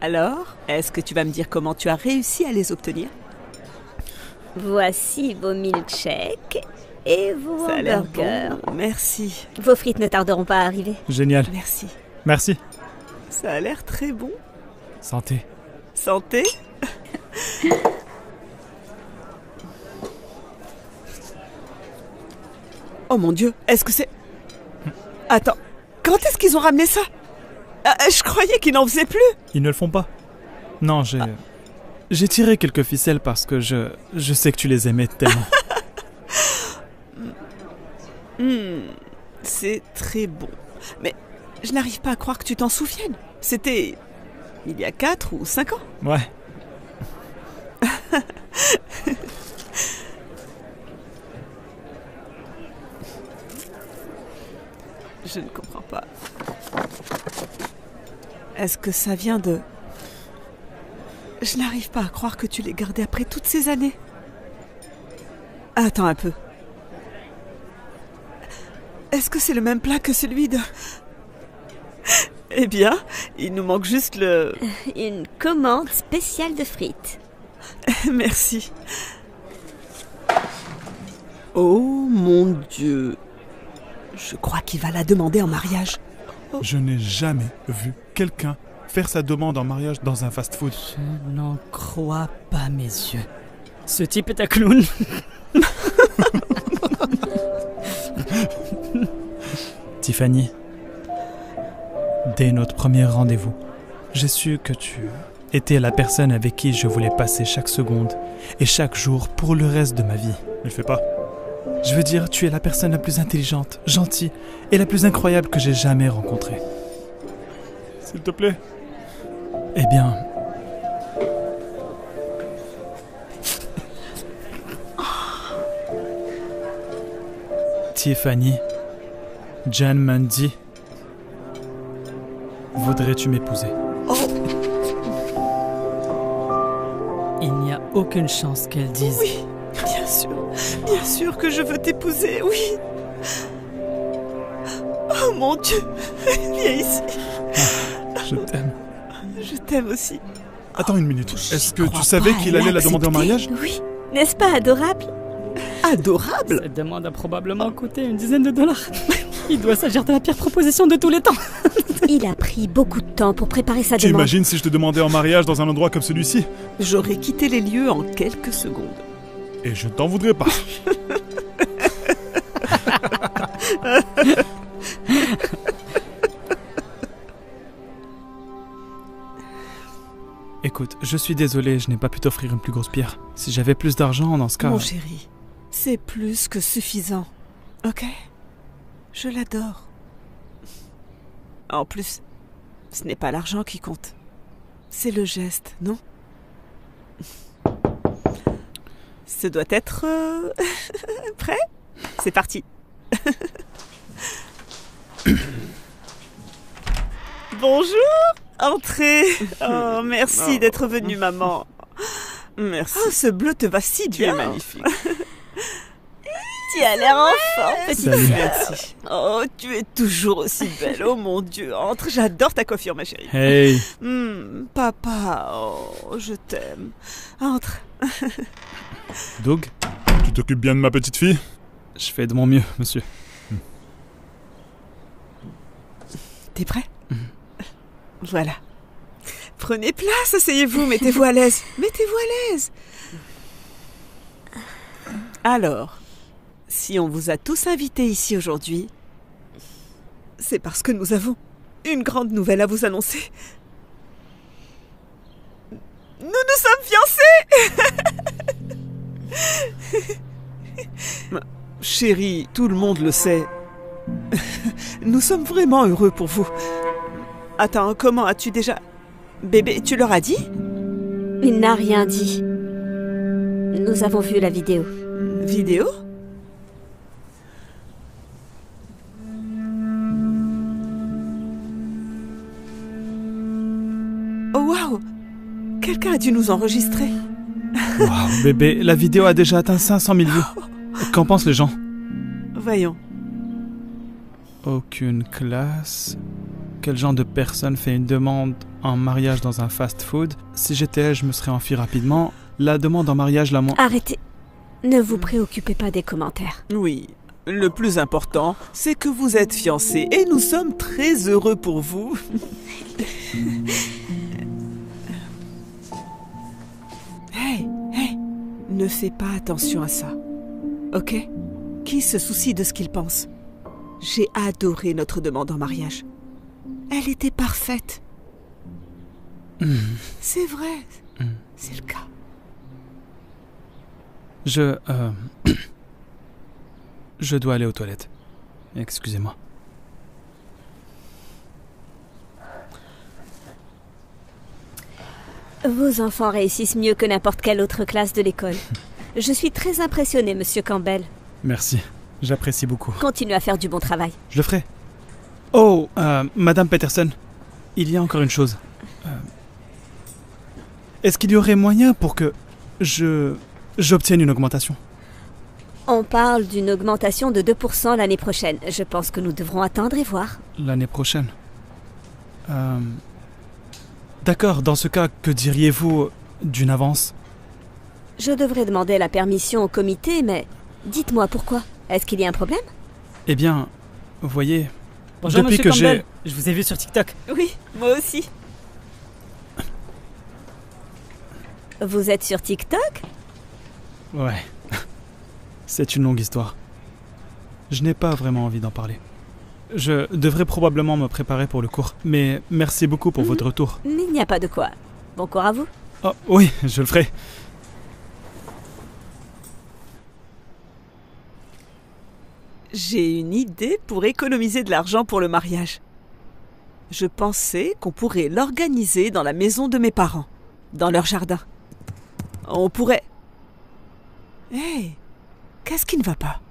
Alors, est-ce que tu vas me dire comment tu as réussi à les obtenir? Voici vos milkshakes et vos Ça a l'air hamburgers. bon, merci. Vos frites ne tarderont pas à arriver. Génial. Merci. Merci. Ça a l'air très bon. Santé. Santé. Oh mon Dieu, est-ce que c'est... Attends, quand est-ce qu'ils ont ramené ça? Je croyais qu'ils n'en faisaient plus. Ils ne le font pas. Non, j'ai tiré quelques ficelles parce que je sais que tu les aimais tellement. C'est très bon. Mais je n'arrive pas à croire que tu t'en souviennes. C'était il y a 4 ou 5 ans. Ouais. Je ne comprends pas. Est-ce que ça vient de... Je n'arrive pas à croire que tu l'aies gardé après toutes ces années. Attends un peu. Est-ce que c'est le même plat que celui de... Eh bien, il nous manque juste le... Une commande spéciale de frites. Merci. Oh mon Dieu. Je crois qu'il va la demander en mariage. Je n'ai jamais vu quelqu'un faire sa demande en mariage dans un fast-food. Je n'en crois pas mes yeux. Ce type est un clown. Tiffany, dès notre premier rendez-vous, j'ai su que tu étais la personne avec qui je voulais passer chaque seconde et chaque jour pour le reste de ma vie. Ne le fais pas. Je veux dire, tu es la personne la plus intelligente, gentille et la plus incroyable que j'ai jamais rencontrée. S'il te plaît. Eh bien... Tiffany, Jan Mundy, voudrais-tu m'épouser? Il n'y a aucune chance qu'elle dise. Oui, bien sûr que je veux t'épouser, oui. Oh mon Dieu, viens ici. Je t'aime. Je t'aime aussi. Attends une minute, est-ce que crois tu savais pas, qu'il elle allait a la demander en accepté. mariage? Oui, n'est-ce pas adorable? Adorable. Cette demande a probablement coûté une dizaine de dollars. Il doit s'agir de la pire proposition de tous les temps. Il a pris beaucoup de temps pour préparer sa Tu demande. imagines si je te demandais en mariage dans un endroit comme celui-ci? J'aurais quitté les lieux en quelques secondes. Et je t'en voudrais pas. Écoute, je suis désolé, je n'ai pas pu t'offrir une plus grosse pierre. Si j'avais plus d'argent, dans ce cas... Mon chéri, c'est plus que suffisant. Ok? Je l'adore. En plus, ce n'est pas l'argent qui compte. C'est le geste, non? Ce doit être... prêt? C'est parti. Bonjour. Entrez. Oh, merci d'être venue, maman. Merci. Oh, ce bleu te va si bien. Tu es magnifique. Tu as l'air enfant, petite Salut. sœur. Merci. Oh, tu es toujours aussi belle. Oh mon Dieu. Entre, j'adore ta coiffure, ma chérie. Hey, Papa, oh, je t'aime. Entre. Doug, tu t'occupes bien de ma petite fille? Je fais de mon mieux, monsieur. T'es prêt? Voilà. Prenez place, asseyez-vous, mettez-vous à l'aise. Mettez-vous à l'aise. Alors, si on vous a tous invités ici aujourd'hui, c'est parce que nous avons une grande nouvelle à vous annoncer. Nous sommes fiancés. Chérie, tout le monde le sait. Nous sommes vraiment heureux pour vous. Attends, comment as-tu déjà... Bébé, tu leur as dit? Il n'a rien dit. Nous avons vu la vidéo. Vidéo? Oh waouh! Quelqu'un a dû nous enregistrer. Waouh, bébé, la vidéo a déjà atteint 500 000 vues. Qu'en pensent les gens? Voyons. Aucune classe. Quel genre de personne fait une demande en mariage dans un fast-food. Si j'étais elle, je me serais enfui rapidement. La demande en mariage la moins... Arrêtez. Ne vous préoccupez pas des commentaires. Oui, le plus important, c'est que vous êtes fiancés et nous sommes très heureux pour vous. Hey, ne fais pas attention à ça, ok? Qui se soucie de ce qu'il pense? J'ai adoré notre demande en mariage. Elle était parfaite. C'est vrai, c'est le cas. Je dois aller aux toilettes. Excusez-moi. Vos enfants réussissent mieux que n'importe quelle autre classe de l'école. Je suis très impressionnée, Monsieur Campbell. Merci, j'apprécie beaucoup. Continuez à faire du bon travail. Je le ferai. Oh, Madame Peterson, il y a encore une chose. Est-ce qu'il y aurait moyen pour que j'obtienne une augmentation? On parle d'une augmentation de 2% l'année prochaine. Je pense que nous devrons attendre et voir. L'année prochaine. D'accord, dans ce cas, que diriez-vous d'une avance? Je devrais demander la permission au comité, mais dites-moi pourquoi. Est-ce qu'il y a un problème? Eh bien, vous voyez, Bonjour depuis Monsieur que Campbell, je vous ai vu sur TikTok. Oui, moi aussi. Vous êtes sur TikTok? Ouais. C'est une longue histoire. Je n'ai pas vraiment envie d'en parler. Je devrais probablement me préparer pour le cours, mais merci beaucoup pour votre retour. Il n'y a pas de quoi. Bon cours à vous. Oh, oui, je le ferai. J'ai une idée pour économiser de l'argent pour le mariage. Je pensais qu'on pourrait l'organiser dans la maison de mes parents, dans leur jardin. On pourrait... Hé, qu'est-ce qui ne va pas?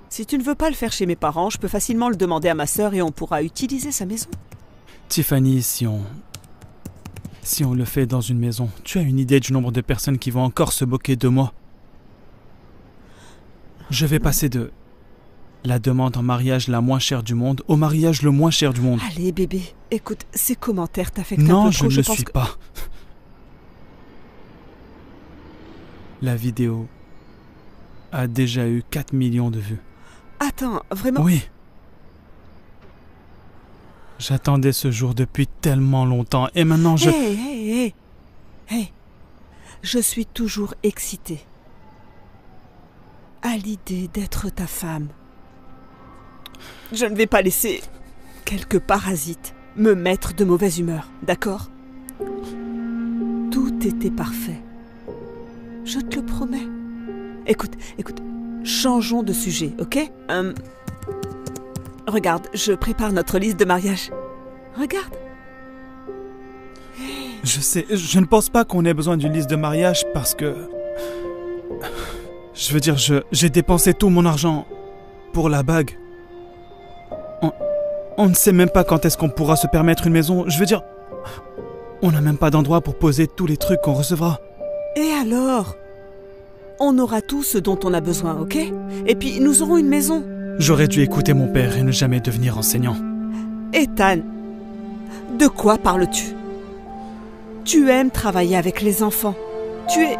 Si tu ne veux pas le faire chez mes parents, je peux facilement le demander à ma sœur et on pourra utiliser sa maison. Tiffany, si on le fait dans une maison, tu as une idée du nombre de personnes qui vont encore se moquer de moi? Je vais passer de la demande en mariage la moins chère du monde au mariage le moins cher du monde. Allez bébé, écoute, ces commentaires t'affectent un Non, peu je trop, ne le pense suis que... pas. La vidéo a déjà eu 4 millions de vues. Attends, vraiment? Oui. J'attendais ce jour depuis tellement longtemps et maintenant je... Hey. Je suis toujours excitée à l'idée d'être ta femme. Je ne vais pas laisser quelques parasites me mettre de mauvaise humeur, d'accord? Tout était parfait. Je te le promets. Écoute, changeons de sujet, ok? Regarde, je prépare notre liste de mariage. Regarde. Je sais, je ne pense pas qu'on ait besoin d'une liste de mariage parce que... Je veux dire, j'ai dépensé tout mon argent pour la bague. On ne sait même pas quand est-ce qu'on pourra se permettre une maison. Je veux dire, on n'a même pas d'endroit pour poser tous les trucs qu'on recevra. Et alors? On aura tout ce dont on a besoin, ok? Et puis, nous aurons une maison. J'aurais dû écouter mon père et ne jamais devenir enseignant. Ethan, de quoi parles-tu? Tu aimes travailler avec les enfants. Tu es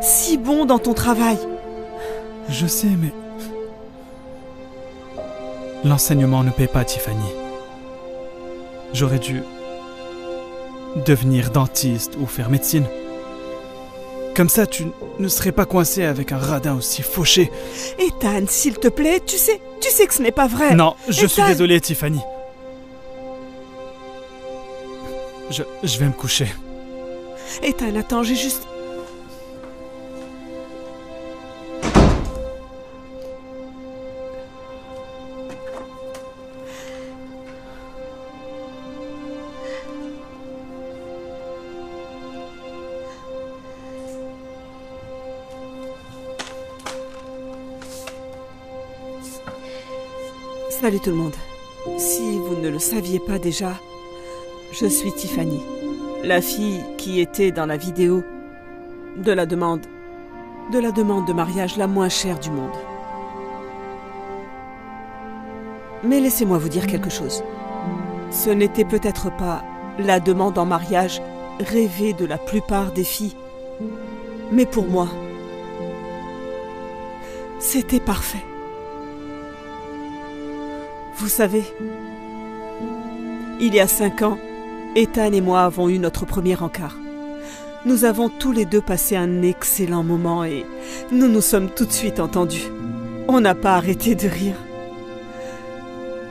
si bon dans ton travail. Je sais, mais... L'enseignement ne paie pas, Tiffany. J'aurais dû devenir dentiste ou faire médecine. Comme ça, tu ne serais pas coincé avec un radin aussi fauché. Ethan, s'il te plaît, tu sais que ce n'est pas vrai. Non, je suis Ethan. désolé, Tiffany. Je vais me coucher. Ethan, attends, j'ai juste... Salut tout le monde. Si vous ne le saviez pas déjà, je suis Tiffany, la fille qui était dans la vidéo de la demande de mariage la moins chère du monde. Mais laissez-moi vous dire quelque chose. Ce n'était peut-être pas la demande en mariage rêvée de la plupart des filles. Mais pour moi, c'était parfait. Vous savez, il y a 5 ans, Ethan et moi avons eu notre premier encart. Nous avons tous les deux passé un excellent moment et nous nous sommes tout de suite entendus. On n'a pas arrêté de rire.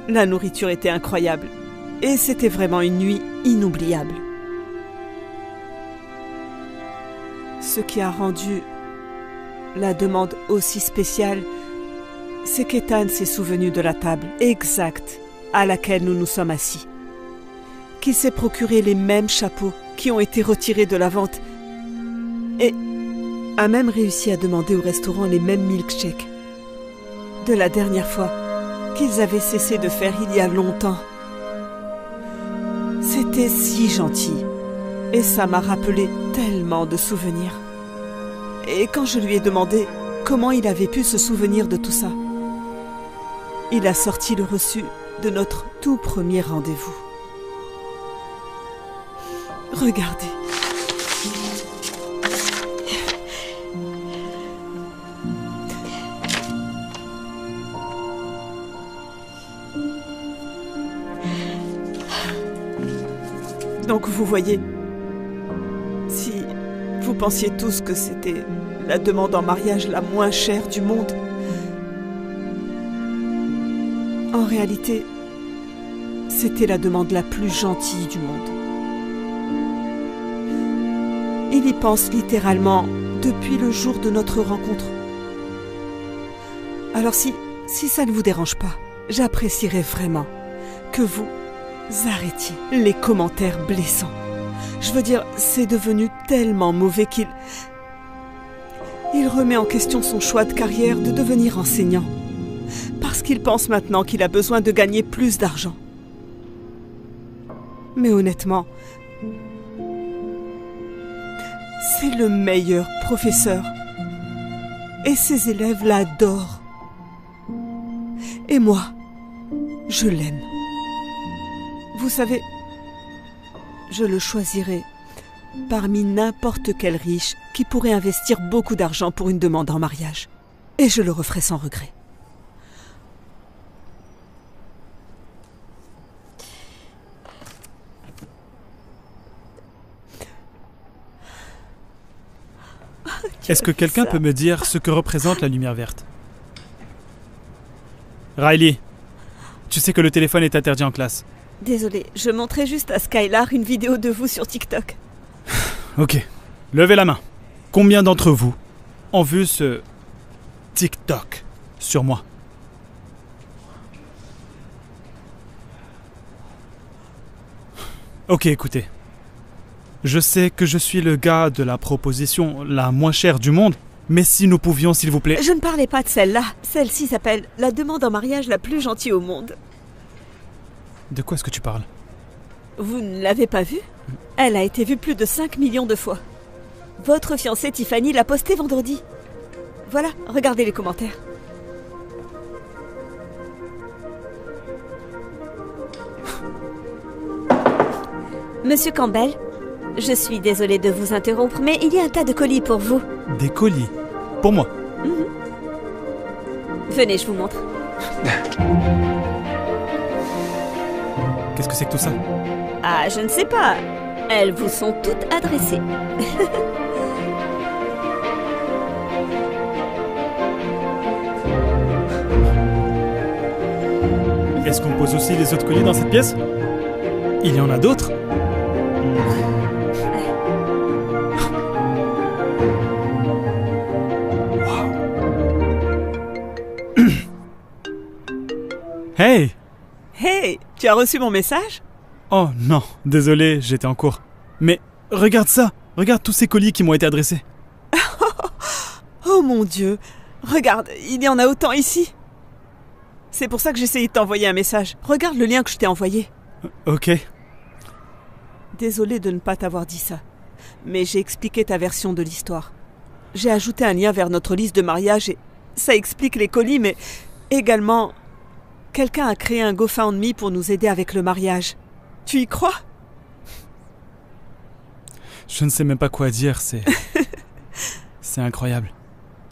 La nourriture était incroyable et c'était vraiment une nuit inoubliable. Ce qui a rendu la demande aussi spéciale, c'est qu'Ethan s'est souvenu de la table exacte à laquelle nous nous sommes assis. Qu'il s'est procuré les mêmes chapeaux qui ont été retirés de la vente et a même réussi à demander au restaurant les mêmes milkshakes de la dernière fois qu'ils avaient cessé de faire il y a longtemps. C'était si gentil et ça m'a rappelé tellement de souvenirs. Et quand je lui ai demandé comment il avait pu se souvenir de tout ça, il a sorti le reçu de notre tout premier rendez-vous. Regardez. Donc vous voyez, si vous pensiez tous que c'était la demande en mariage la moins chère du monde, en réalité, c'était la demande la plus gentille du monde. Il y pense littéralement depuis le jour de notre rencontre. Alors si ça ne vous dérange pas, j'apprécierais vraiment que vous arrêtiez les commentaires blessants. Je veux dire, c'est devenu tellement mauvais qu'il remet en question son choix de carrière de devenir enseignant. Parce qu'il pense maintenant qu'il a besoin de gagner plus d'argent. Mais honnêtement, c'est le meilleur professeur. Et ses élèves l'adorent. Et moi, je l'aime. Vous savez, je le choisirais parmi n'importe quel riche qui pourrait investir beaucoup d'argent pour une demande en mariage. Et je le referais sans regret. Est-ce que quelqu'un peut me dire ce que représente la lumière verte? Riley, tu sais que le téléphone est interdit en classe. Désolée, je montrais juste à Skylar une vidéo de vous sur TikTok. Ok, levez la main. Combien d'entre vous ont vu ce TikTok sur moi? Ok, écoutez. Je sais que je suis le gars de la proposition la moins chère du monde, mais si nous pouvions, s'il vous plaît... Je ne parlais pas de celle-là. Celle-ci s'appelle la demande en mariage la plus gentille au monde. De quoi est-ce que tu parles? Vous ne l'avez pas vue? Elle a été vue plus de 5 millions de fois. Votre fiancée Tiffany l'a postée vendredi. Voilà, regardez les commentaires. Monsieur Campbell, je suis désolée de vous interrompre, mais il y a un tas de colis pour vous. Des colis? Pour moi? Venez, je vous montre. Qu'est-ce que c'est que tout ça? Ah, je ne sais pas. Elles vous sont toutes adressées. Est-ce qu'on pose aussi les autres colis dans cette pièce? Il y en a d'autres? Hey! Hey, tu as reçu mon message? Oh non, désolé, j'étais en cours. Mais regarde ça! Regarde tous ces colis qui m'ont été adressés. Oh mon Dieu! Regarde, il y en a autant ici. C'est pour ça que j'essayais de t'envoyer un message. Regarde le lien que je t'ai envoyé. Ok. Désolée de ne pas t'avoir dit ça, mais j'ai expliqué ta version de l'histoire. J'ai ajouté un lien vers notre liste de mariage et ça explique les colis, mais également, quelqu'un a créé un GoFundMe pour nous aider avec le mariage. Tu y crois? Je ne sais même pas quoi dire, c'est... c'est incroyable.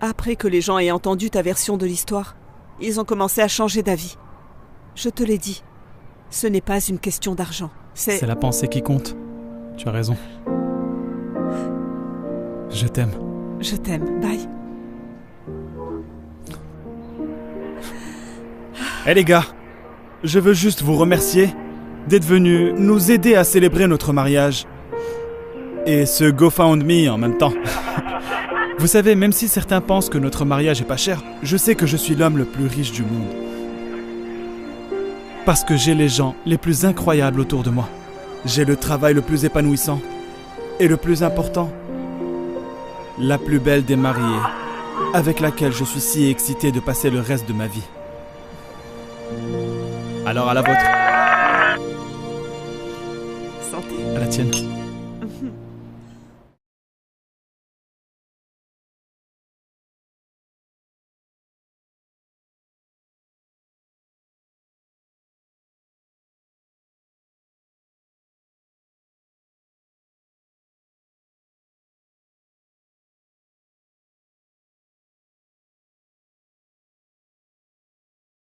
Après que les gens aient entendu ta version de l'histoire, ils ont commencé à changer d'avis. Je te l'ai dit, ce n'est pas une question d'argent. C'est la pensée qui compte. Tu as raison. Je t'aime. Je t'aime, bye. Eh les gars, je veux juste vous remercier d'être venus nous aider à célébrer notre mariage. Et ce GoFundMe en même temps. Vous savez, même si certains pensent que notre mariage est pas cher, je sais que je suis l'homme le plus riche du monde. Parce que j'ai les gens les plus incroyables autour de moi. J'ai le travail le plus épanouissant. Et le plus important, la plus belle des mariées, avec laquelle je suis si excité de passer le reste de ma vie. Alors à la vôtre. Santé. À la tienne.